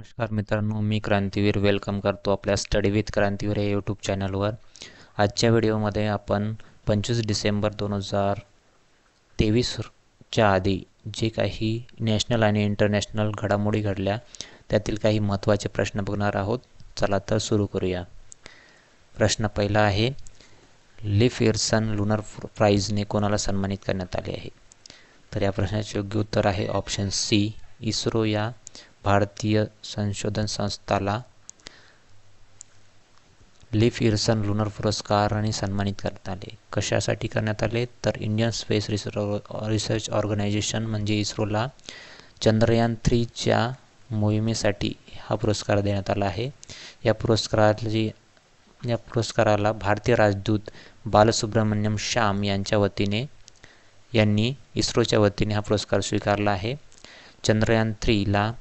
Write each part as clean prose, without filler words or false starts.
नमस्कार मित्रांनो, मी क्रांतीवीर वेलकम करतो आपल्या स्टडी विथ क्रांतीवीर या यूट्यूब चॅनलवर. आजच्या व्हिडिओमध्ये आपण 25 डिसेंबर 2023च्या आधी जे काही नॅशनल आणि इंटरनॅशनल घडामोडी घडल्या त्यातील काही महत्त्वाचे प्रश्न बघणार आहोत. चला तर सुरू करूया. प्रश्न पहिला आहे, लीफ इयर्सन लुनर प्राईजने कोणाला सन्मानित करण्यात आले आहे? तर या प्रश्नाचे योग्य उत्तर आहे ऑप्शन सी, इस्रो या भारतीय संशोधन संस्थाला लीफ इयर्सन लुनर पुरस्काराने सन्मानित करण्यात आले. कशासाठी करण्यात आले? तर इंडियन स्पेस रिसर्च ऑर्गनायझेशन म्हणजे इस्रोला चंद्रयान 3च्या मोहिमेसाठी हा पुरस्कार देण्यात आला आहे. या पुरस्काराला भारतीय राजदूत बालसुब्रमण्यम श्याम यांनी इस्रोच्या वतीने हा पुरस्कार स्वीकारला आहे. चंद्रयान 3ला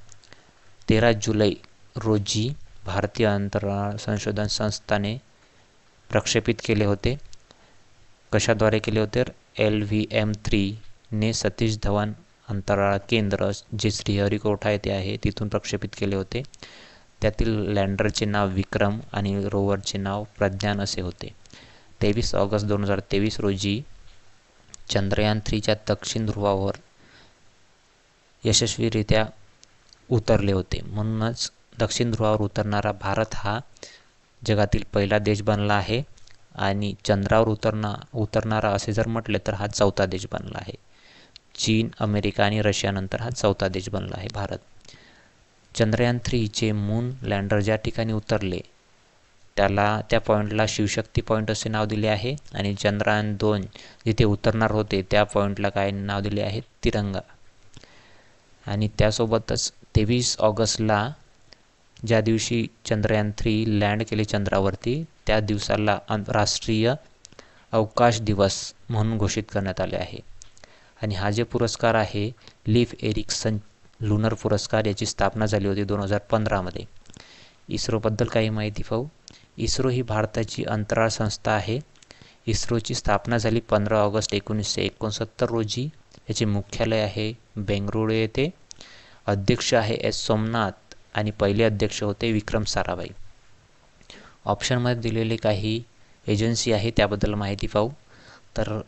13 जुलै रोजी भारतीय अंतराळ संशोधन संस्थाने प्रक्षेपित केले होते. कशाद्वारे केले होते? LVM-3 ने सतीश धवन अंतराळ केंद्र जे श्रीहरिकोटा येथे आहे तिथून प्रक्षेपित केले होते. त्यातील लँडरचे नाव विक्रम आणि रोवरचे नाव प्रज्ञान असे होते. 23 ऑगस्ट 2023 रोजी चंद्रयान 3च्या दक्षिण ध्रुवावर यशस्वीरित्या उतरले होते. म्हणूनच दक्षिण ध्रुवावर उतरणारा भारत हा जगातील पहिला देश बनला आहे आणि चंद्रावर उतरणारा असे जर म्हटले तर हा चौथा देश बनला आहे. चीन, अमेरिका आणि रशियानंतर हा चौथा देश बनला आहे भारत. चंद्रयान 3चे मून लँडर ज्या ठिकाणी उतरले त्या पॉईंटला शिवशक्ती पॉईंट असे नाव दिले आहे आणि चंद्रयान 2 जिथे उतरणार होते त्या पॉईंटला काय नाव दिले आहे? तिरंगा. आणि त्यासोबतच 23 ऑगस्टला ज्या दिवशी चंद्रयान 3 लँड केले चंद्रावरती त्या दिवसाला आंतरराष्ट्रीय अवकाश दिवस म्हणून घोषित करण्यात आले आहे. आणि हा जे पुरस्कार आहे लीफ इयर्सन लुनर पुरस्कार, याची स्थापना झाली होती 2015 मध्ये. इस्रोबद्दल काही माहिती पाहू. इस्रो ही भारताची अंतराळ संस्था आहे. इस्रोची स्थापना झाली 15 ऑगस्ट 1969 रोजी. याचे मुख्यालय आहे बेंगळुरू येथे. अध्यक्ष आहे एस सोमनाथ आणि पहिले अध्यक्ष होते विक्रम साराभाई. ऑप्शनमध्ये दिलेले काही एजन्सी आहे त्याबद्दल माहिती पाहू. तर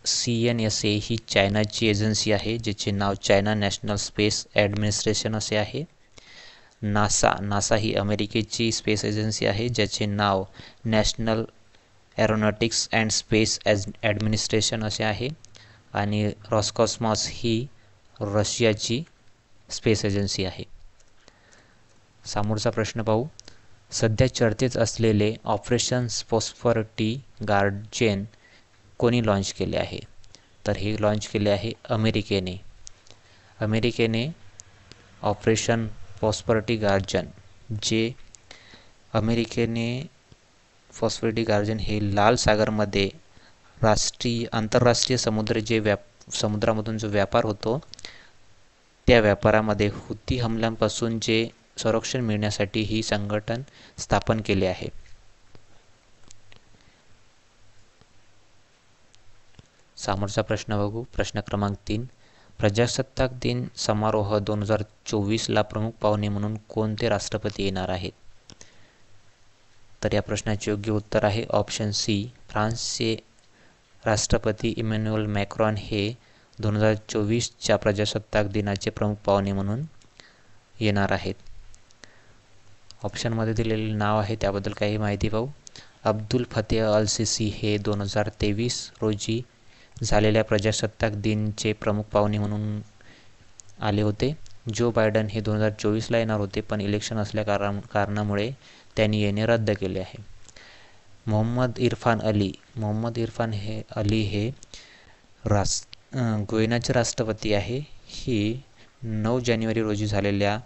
CNSA ही चायनाची एजन्सी आहे ज्याचे नाव चायना नॅशनल स्पेस ॲडमिनिस्ट्रेशन असे आहे. नासा ही अमेरिकेची स्पेस एजन्सी आहे ज्याचे नाव national aeronautics and space administration असे आहे. आणि रॉसकॉस्मॉस ही रशियाची स्पेस एजन्सी आहे. समोरचा प्रश्न पाहू. सध्या चर्चेत असलेले ऑपरेशन प्रॉस्पेरिटी गार्डियन कोणी लॉन्च केले आहे? तर हे लॉन्च केले आहे अमेरिकेने ऑपरेशन प्रॉस्पेरिटी गार्डियन हे लाल सागरमध्ये आंतरराष्ट्रीय समुद्रामधून जो व्यापार होतो त्या व्यापारामध्ये हुती हमल्यांपासून जे संरक्षण मिळण्यासाठी ही संघटन स्थापन केले आहे. समोरचा प्रश्न बघू. प्रश्न क्रमांक 3, प्रजासत्ताक दिन समारोह 2024ला प्रमुख पाहुणे म्हणून कोणते राष्ट्रपती येणार आहेत? तर या प्रश्नाचे योग्य उत्तर आहे ऑप्शन सी, फ्रान्सचे राष्ट्रपती इमॅन्युएल मॅक्रॉन हे 2024च्या प्रजासत्ताक दिनाचे प्रमुख पाहुणे म्हणून येणार आहेत. ऑप्शनमध्ये दिलेले नाव आहे त्याबद्दल काही माहिती पाहू. अब्दुल फतेह अल सिसी हे 2023 रोजी झालेल्या प्रजासत्ताक दिनचे प्रमुख पाहुणे म्हणून आले होते. जो बायडन हे 2024ला येणार होते पण इलेक्शन असल्या कारणामुळे त्यांनी येणे रद्द केले आहे. मोहम्मद इरफान अली हे गुयेनाचे राष्ट्रपती आहे. ही 9 जानेवारी रोजी झालेल्या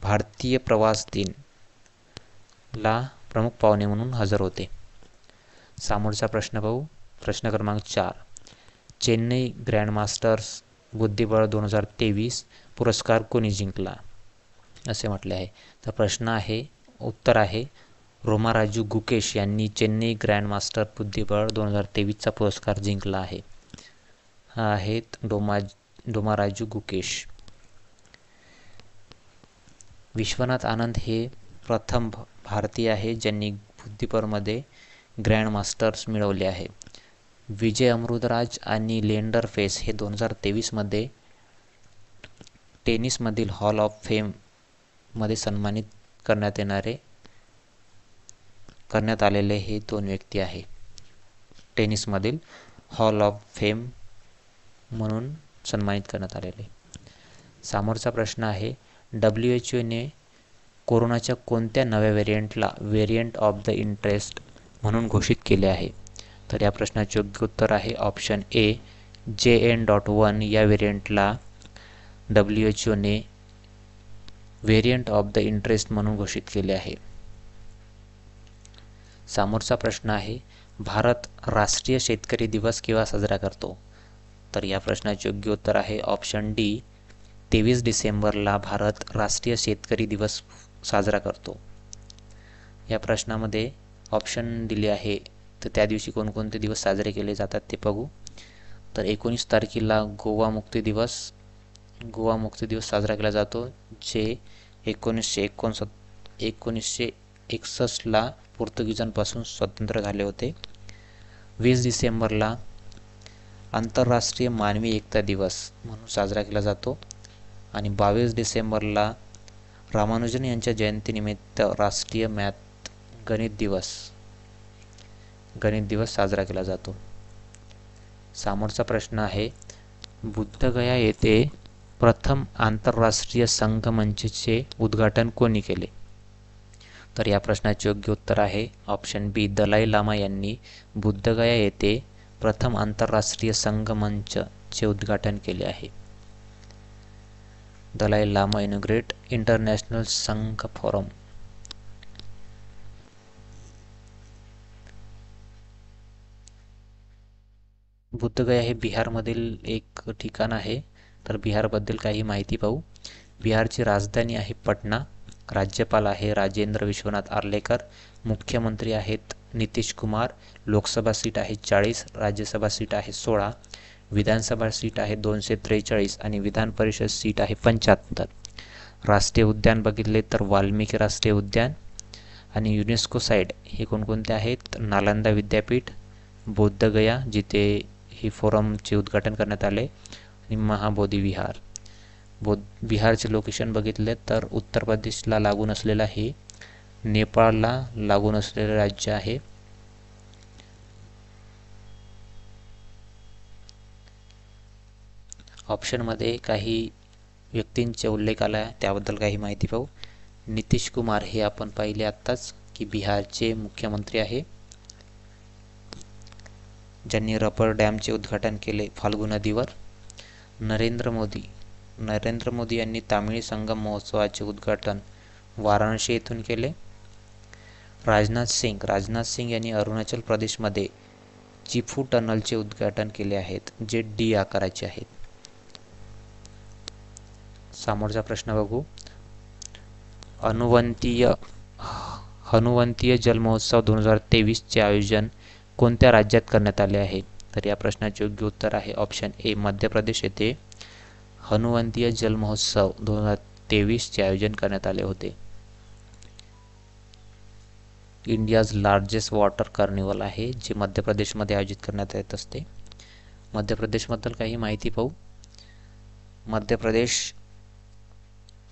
भारतीय प्रवास दिन ला प्रमुख पाहुणे म्हणून हजर होते. समोरचा प्रश्न पाहू. प्रश्न क्रमांक 4, चेन्नई ग्रँडमास्टर्स बुद्धिबळ 2023 पुरस्कार कोणी जिंकला असे म्हटले आहे? तर उत्तर आहे रोमाराजू गुकेश यांनी चेन्नई ग्रँडमास्टर बुद्धिबळ 2023चा पुरस्कार जिंकला आहे. हा आहेत डोमाराजू गुकेश. विश्वनाथ आनंद हे प्रथम भारतीय आहे ज्यांनी बुद्धिबळमध्ये ग्रँड मास्टर्स मिळवले आहे. विजय अमृतराज आणि लिएंडर पेस हे 2023मध्ये टेनिसमधील हॉल ऑफ फेममध्ये सन्मानित करण्यात आलेले हे 2 व्यक्ती आहे. टेनिसमधील हॉल ऑफ फेम म्हणून सन्मानित करण्यात आलेले. समोरचा प्रश्न आहे, WHOने कोरोनाच्या कोणत्या नव्या व्हेरियंटला व्हेरियंट ऑफ द इंटरेस्ट म्हणून घोषित केले आहे? तर या प्रश्नाचे योग्य उत्तर आहे ऑप्शन ए, JN.1 या व्हेरियंटला WHOने व्हेरियंट ऑफ द इंटरेस्ट म्हणून घोषित केले आहे. समोरचा प्रश्न आहे, भारत राष्ट्रीय शेतकरी दिवस केव्हा साजरा करतो? तर या प्रश्नाचे योग्य उत्तर आहे ऑप्शन डी, 23 डिसेंबरला भारत राष्ट्रीय शेतकरी दिवस साजरा करतो. या प्रश्नामध्ये ऑप्शन दिले आहे, तर त्या दिवशी कोणकोणते दिवस साजरे केले जातात ते बघू. तर 19 तारखेला गोवा मुक्ती दिवस साजरा केला जातो, जे 1961ला पोर्तुगीजांपासून स्वतंत्र झाले होते. 20 डिसेंबरला आंतरराष्ट्रीय मानवी एकता दिवस म्हणून साजरा केला जातो आणि 22 डिसेंबरला रामानुजन यांच्या जयंतीनिमित्त राष्ट्रीय गणित दिवस साजरा केला जातो. समोरचा प्रश्न आहे, बुद्धगया येथे प्रथम आंतरराष्ट्रीय संघमंचचे उद्घाटन कोणी केले? तर या प्रश्नाचे योग्य उत्तर आहे ऑप्शन बी, दलाई लामा यांनी बुद्धगया येथे प्रथम आंतरराष्ट्रीय संघमंचचे उद्घाटन केले आहे. दलाई लामा इनॉग्रेट इंटरनॅशनल संघ फोरम. बुद्धगया हे बिहारमधील एक ठिकाण आहे. तर बिहारबद्दल काही माहिती पाहू. बिहारची राजधानी आहे पटना. राज्यपाल आहे राजेंद्र विश्वनाथ आर्लेकर. मुख्यमंत्री आहेत नितीश कुमार. लोकसभा सीट आहे 40, राज्यसभा सीट आहे 16, विधानसभा सीट आहे 243 आणि विधान परिषद सीट आहे 75. राष्ट्रीय उद्यान बघितले तर वाल्मिकी राष्ट्रीय उद्यान. आणि युनेस्को साईट हे कोणकोणते आहेत? नालंदा विद्यापीठ, बोधगया जिथे ही फोरमचे उद्घाटन करण्यात आले, आणि महाबोधी विहार. बिहारचे लोकेशन बघितले तर उत्तर प्रदेशला लागून असलेला हे नेपाळला लागून असलेले राज्य आहे. ऑप्शनमध्ये काही व्यक्तींचे उल्लेख आला आहे, त्याबद्दल काही माहिती पाहू. नितीश कुमार हे आपण पाहिले आत्ताच की बिहारचे मुख्यमंत्री आहे, ज्यांनी रबर डॅमचे उद्घाटन केले फाल्गु नदीवर. नरेंद्र मोदी यांनी तामिळी संगम महोत्सवाचे उद्घाटन वाराणसी येथून केले. राजनाथ सिंग यांनी अरुणाचल प्रदेशमध्ये चिफू टनलचे उद्घाटन केले आहेत, जे डी आकाराचे आहेत. समोरचा प्रश्न बघू. हनुवंतीय जल महोत्सव 2023 चे आयोजन कोणत्या राज्यात करण्यात आले आहे? तर या प्रश्नाचे योग्य उत्तर आहे ऑप्शन ए, मध्य प्रदेश येथे हनुवंतीय जल महोत्सव 2023 चे आयोजन करण्यात आले होते. इंडियाज लार्जेस्ट वॉटर कार्निवल आहे, जे मध्य प्रदेशमध्ये आयोजित करण्यात येत असते. मध्य प्रदेशबद्दल काही माहिती पाहू. मध्य प्रदेश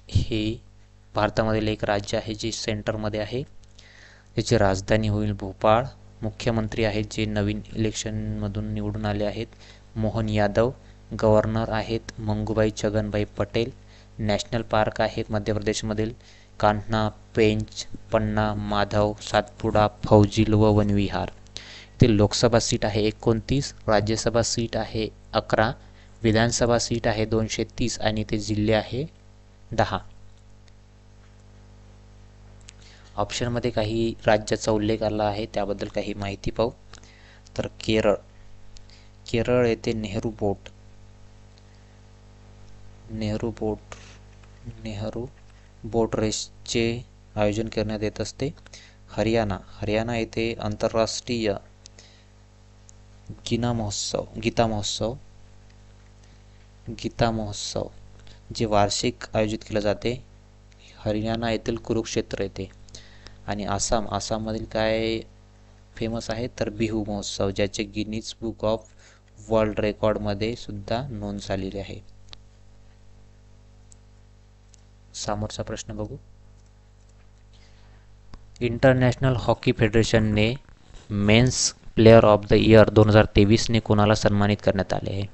हे भारतामधील एक राज्य आहे जे सेंटरमध्ये आहे. त्याची राजधानी होईल भोपाळ. मुख्यमंत्री आहेत जे नवीन इलेक्शनमधून निवडून आले आहेत, मोहन यादव. गव्हर्नर आहेत मंगूबाई छगनभाई पटेल. नॅशनल पार्क आहेत मध्य प्रदेशमधील कान्हा, पेंच, पन्ना, माधव, सातपुडा, फौजिल व वनविहार. इथे लोकसभा सीट आहे 29, राज्यसभा सीट आहे 11, विधानसभा सीट आहे 230 आणि ते जिल्हे आहे 10. ऑप्शनमध्ये काही राज्याचा उल्लेख आला आहे, त्याबद्दल काही माहिती पाहू. तर केरळ येथे नेहरू बोट रेसचे आयोजन करण्यात येत असते. हरियाणा येथे आंतरराष्ट्रीय गीता महोत्सव जे वार्षिक आयोजित केले जाते हरियाणा येथील कुरुक्षेत्र येथे. आणि आसाममधील काय फेमस आहे तर बिहू महोत्सव, ज्याचे गिनीज बुक ऑफ वर्ल्ड रेकॉर्डमध्ये सुद्धा नोंद झालेली आहे. समोरचा प्रश्न बघू. इंटरनॅशनल हॉकी फेडरेशनने men's player of the year 2023ने कोणाला सन्मानित करण्यात आले आहे?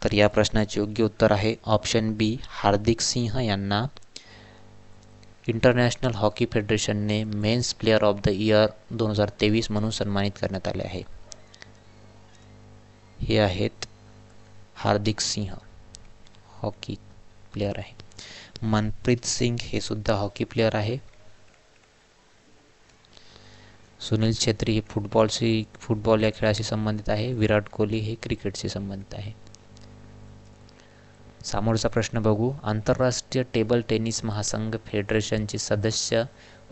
तर या प्रश्नाचे योग्य उत्तर आहे ऑप्शन बी, हार्दिक सिंह यांना इंटरनॅशनल हॉकी फेडरेशनने men's player of the year 2023 म्हणून सन्मानित करण्यात आले आहे. हे आहेत हार्दिक सिंह, हॉकी प्लेयर आहे. मनप्रीत सिंग हे सुद्धा हॉकी प्लेयर आहे. सुनील छेत्री हे फुटबॉल या खेळाशी संबंधित आहे. विराट कोहली हे क्रिकेटशी संबंधित आहे. समोरचा प्रश्न बघू. आंतरराष्ट्रीय टेबल टेनिस महासंघ फेडरेशनची सदस्य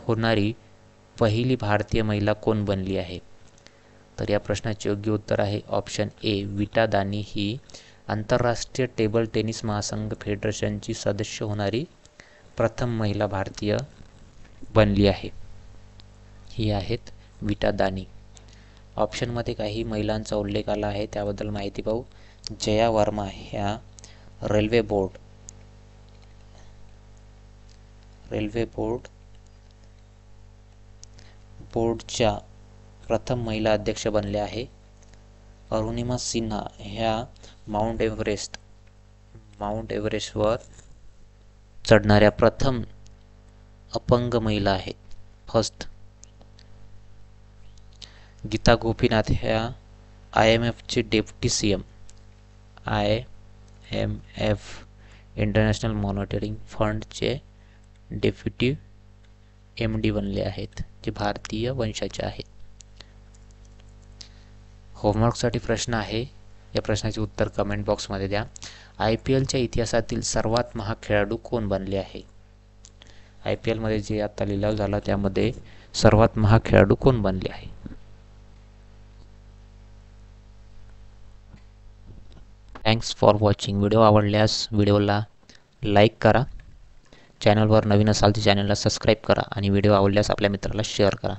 होणारी पहिली भारतीय महिला कोण बनली आहे? तर या प्रश्नाचे योग्य उत्तर आहे ऑप्शन ए, विटा दानी ही आंतरराष्ट्रीय टेबल टेनिस महासंघ फेडरेशनची सदस्य होणारी प्रथम महिला भारतीय बनली आहे. ही आहेत विटा दानी. ऑप्शनमध्ये काही महिलांचा उल्लेख आला आहे, त्याबद्दल माहिती पाहू. जया वर्मा ह्या रेल्वे बोर्डच्या प्रथम महिला अध्यक्ष बनल्या आहे. अरुणिमा सिन्हा ह्या माउंट एव्हरेस्टवर चढणाऱ्या प्रथम अपंग महिला आहेत, फर्स्ट. गीता गोपीनाथ ह्या IMFचे deputy CM, IMF international monitoring फंडचे डेप्युटी MD बनले आहेत, जे भारतीय वंशाचे आहेत. होमवर्कसाठी प्रश्न आहे, या प्रश्नाचे उत्तर कमेंट बॉक्समध्ये द्या. IPLच्या इतिहासातील सर्वात महाग खेळाडू कोण बनले आहे? IPLमध्ये जे आता लिलाव झाला त्यामध्ये सर्वात महाग खेळाडू कोण बनले आहे? Thanks for watching. व्हिडिओ आवडल्यास व्हिडिओला लाईक करा. चॅनलवर नवीन असाल तर चॅनलला सबस्क्राईब करा आणि व्हिडिओ आवडल्यास आपल्या मित्राला शेअर करा.